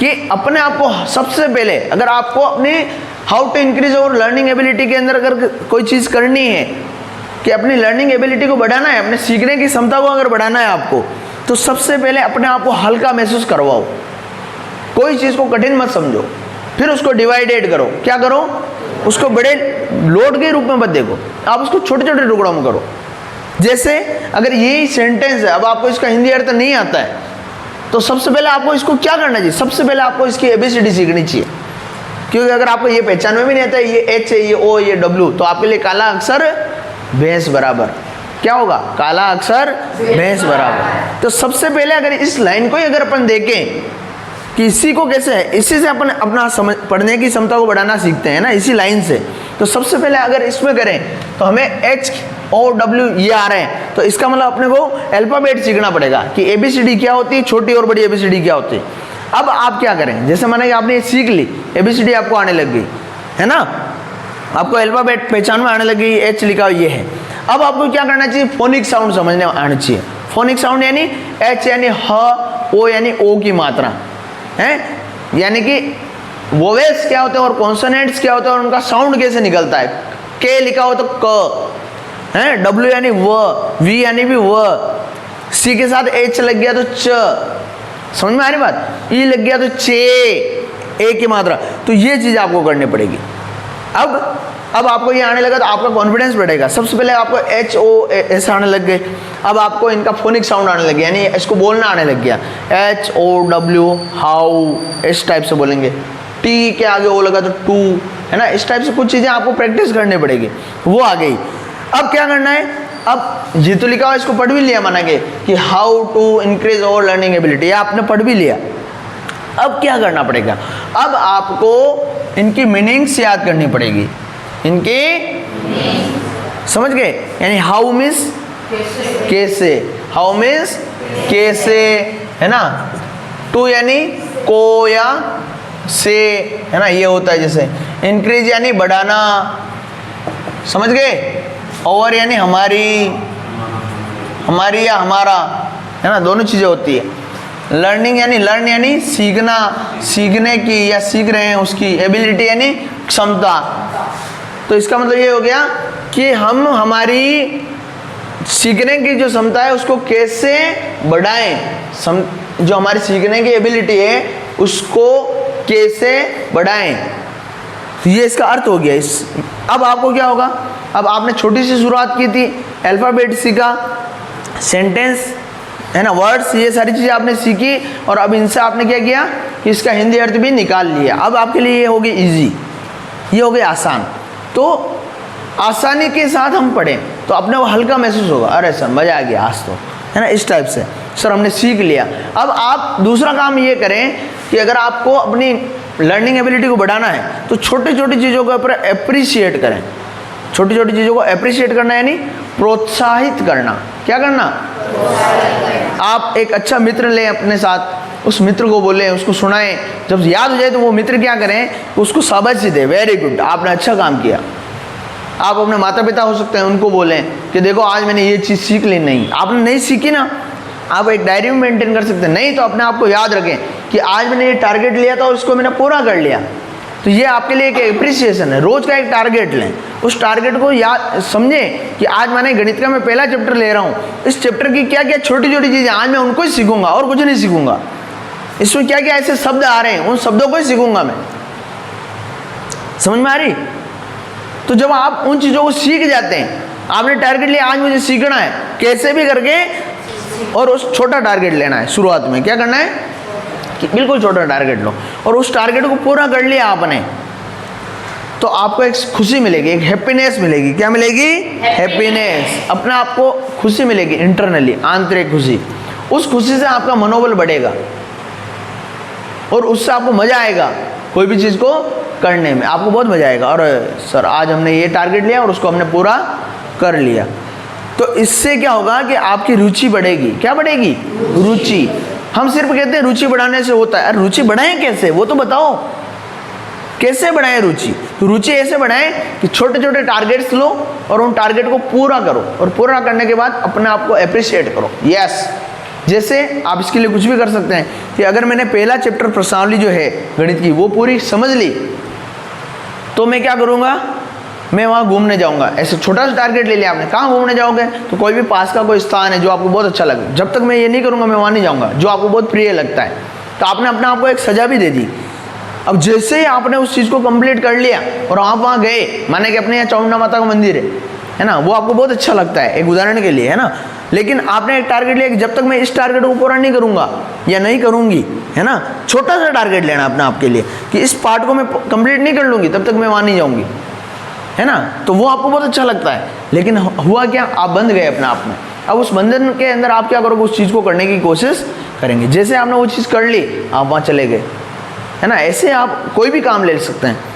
कि अपने आप को सबसे पहले अगर आपको अपनी हाउ टू इंक्रीज और लर्निंग एबिलिटी के अंदर अगर कोई चीज़ करनी है कि अपनी लर्निंग एबिलिटी को बढ़ाना है, अपने सीखने की क्षमता को अगर बढ़ाना है आपको, तो सबसे पहले अपने आप को हल्का महसूस करवाओ। कोई चीज़ को कठिन मत समझो, फिर उसको डिवाइडेड करो। क्या करो? उसको बड़े लोड के रूप में मत देखो, आप उसको छोटे छोटे टुकड़ों में करो। जैसे अगर यही सेंटेंस है, अब आपको इसका हिंदी अर्थ नहीं आता है, तो सबसे पहले आपको इसको क्या करना चाहिए? सबसे पहले आपको इसकी ABCD सीखनी चाहिए, क्योंकि अगर आपको ये पहचान में भी नहीं आता है, ये H है, ये O, ये W, तो आपके लिए काला अक्षर भैंस बराबर। क्या होगा? काला अक्षर भैंस बराबर। तो सबसे पहले अगर इस लाइन को ही अगर अपन देखें कि इसी को कैसे है, इसी से अपन अपना पढ़ने की क्षमता को बढ़ाना सीखते हैं ना, इसी लाइन से। तो सबसे पहले अगर इसमें करें तो हमें HOW ये आ रहे हैं, तो इसका मतलब अपने को अल्फाबेट सीखना पड़ेगा कि ABCD क्या होती है, छोटी और बड़ी ABCD क्या होती है। अब आप क्या करें, जैसे माना कि आपने ये सीख ली, ABCD आपको आने लग गई है ना, आपको अल्फाबेट पहचान में आने लगी, H लिखा ये है। अब आपको क्या करना चाहिए? फोनिक साउंड समझने आना चाहिए। फोनिक साउंड यानी H यानी ह, O यानी O की मात्रा है, यानी कि वोवेल्स क्या होते हैं और कॉन्सोनेंट्स क्या होते हैं और उनका साउंड कैसे निकलता है। K लिखा हो तो क है, W यानी व, V यानी भी व, C के साथ H लग गया तो च, समझ में आ रही बात? E लग गया तो चे, A की मात्रा। तो ये चीज आपको करनी पड़ेगी। अब आपको ये आने लगा तो आपका कॉन्फिडेंस बढ़ेगा। सबसे पहले आपको HOS आने लग गए, अब आपको इनका फोनिक साउंड आने लग गया, यानी इसको बोलना आने लग गया। HOW हाउ, इस टाइप से बोलेंगे। T के आगे O लगा तो टू, है ना, इस टाइप से कुछ चीज़ें आपको प्रैक्टिस करनी पड़ेगी, वो आ गई। अब क्या करना है? अब ये तो लिखा हुआ, इसको पढ़ भी लिया माना के कि हाउ टू इंक्रीज और लर्निंग एबिलिटी, आपने पढ़ भी लिया। अब क्या करना पड़ेगा? अब आपको इनकी मीनिंग्स याद करनी पड़ेगी। इनके समझ गए? यानी हाउ मीन्स कैसे, हाउ मीन्स कैसे, है ना। टू यानी को या से, है ना, ये होता है। जैसे इंक्रीज यानी बढ़ाना, समझ गए। ओवर यानी हमारी, हमारी या हमारा, है ना, दोनों चीजें होती है। लर्निंग यानी लर्न यानी सीखना, सीखने की या सीख रहे हैं उसकी। एबिलिटी यानी क्षमता। तो इसका मतलब ये हो गया कि हम हमारी सीखने की जो क्षमता है उसको कैसे बढ़ाएं, जो हमारी सीखने की एबिलिटी है उसको कैसे बढ़ाएं, ये इसका अर्थ हो गया। अब आपको क्या होगा? अब आपने छोटी सी शुरुआत की थी, अल्फाबेट सीखा, सेंटेंस, है ना, वर्ड्स, ये सारी चीज़ें आपने सीखी, और अब इनसे आपने क्या किया कि इसका हिंदी अर्थ भी निकाल लिया। अब आपके लिए ये होगी इजी, ये हो गया आसान। तो आसानी के साथ हम पढ़ें तो अपने को हल्का महसूस होगा, अरे सर मज़ा आ गया आज तो, है ना, इस टाइप से सर हमने सीख लिया। अब आप दूसरा काम ये करें कि अगर आपको अपनी लर्निंग एबिलिटी को बढ़ाना है तो छोटी छोटी चीज़ों के ऊपर अप्रिशिएट करें। छोटी छोटी चीज़ों को अप्रिशिएट करना यानी प्रोत्साहित करना। क्या करना? आप एक अच्छा मित्र लें अपने साथ, उस मित्र को बोलें, उसको सुनाएं, जब याद हो जाए तो वो मित्र क्या करें, उसको शाबाशी दे, वेरी गुड, आपने अच्छा काम किया। आप अपने माता पिता हो सकते हैं, उनको बोलें कि देखो आज मैंने ये चीज़ सीख ली। नहीं, आपने नहीं सीखी ना, आप एक डायरी में मेंटेन कर सकते हैं। नहीं तो अपने आप को याद रखें कि आज मैंने ये टारगेट लिया था और उसको मैंने पूरा कर लिया। तो ये आपके लिए एक एप्रिसिएशन है। रोज का एक टारगेट लें, उस टारगेट को याद समझें कि आज मैंने गणित का मैं पहला चैप्टर ले रहा हूँ, इस चैप्टर की क्या क्या छोटी छोटी चीज़ें आज मैं उनको ही सीखूंगा और कुछ नहीं सीखूंगा। इसमें क्या क्या ऐसे शब्द आ रहे हैं, उन शब्दों को ही सीखूंगा मैं। समझ में आ रही? तो जब आप उन चीज़ों को सीख जाते हैं, आपने टारगेट लिया आज मुझे सीखना है कैसे भी करके, और उस छोटा टारगेट लेना है। शुरुआत में क्या करना है कि बिल्कुल छोटा टारगेट लो, और उस टारगेट को पूरा कर लिया आपने, तो आपको एक खुशी मिलेगी, एक हैप्पीनेस मिलेगी। क्या मिलेगी? हैप्पीनेस। अपने आप को खुशी मिलेगी, इंटरनली, आंतरिक खुशी। उस खुशी से आपका मनोबल बढ़ेगा और उससे आपको मजा आएगा कोई भी चीज़ को करने में, आपको बहुत मजा आएगा। और सर आज हमने ये टारगेट लिया और उसको हमने पूरा कर लिया। तो इससे क्या होगा कि आपकी रुचि बढ़ेगी। क्या बढ़ेगी? रुचि। हम सिर्फ कहते हैं रुचि बढ़ाने से होता है, रुचि बढ़ाएं कैसे, वो तो बताओ, कैसे बढ़ाएं रुचि? तो रुचि ऐसे बढ़ाएं कि छोटे छोटे टारगेट्स लो और उन टारगेट को पूरा करो, और पूरा करने के बाद अपने आप को अप्रिशिएट करो। यस, जैसे आप इसके लिए कुछ भी कर सकते हैं कि अगर मैंने पहला चैप्टर प्रश्नावली जो है गणित की वो पूरी समझ ली तो मैं क्या करूँगा, मैं वहाँ घूमने जाऊँगा। ऐसे छोटा सा टारगेट ले लिया आपने, कहाँ घूमने जाओगे, तो कोई भी पास का कोई स्थान है जो आपको बहुत अच्छा लगे, जब तक मैं ये नहीं करूँगा मैं वहाँ नहीं जाऊँगा, जो आपको बहुत प्रिय लगता है। तो आपने अपने आप को एक सजा भी दे दी। अब जैसे ही आपने उस चीज़ को कंप्लीट कर लिया और आप वहाँ गए, माने कि अपने यहाँ चामुंडा माता का मंदिर है ना, वो आपको बहुत अच्छा लगता है, एक उदाहरण के लिए, है ना, लेकिन आपने एक टारगेट लिया कि जब तक मैं इस टारगेट को पूरा नहीं करूँगा या नहीं करूँगी, है ना, छोटा सा टारगेट लेना अपने आप के लिए कि इस पार्ट को मैं कंप्लीट नहीं कर लूँगी तब तक मैं वहाँ नहीं जाऊँगी, है ना, तो वो आपको बहुत अच्छा लगता है। लेकिन हुआ क्या, आप बंध गए अपने आप में। अब उस बंधन के अंदर आप क्या करोगे, उस चीज़ को करने की कोशिश करेंगे। जैसे आपने वो चीज़ कर ली, आप वहाँ चले गए, है ना। ऐसे आप कोई भी काम ले सकते हैं।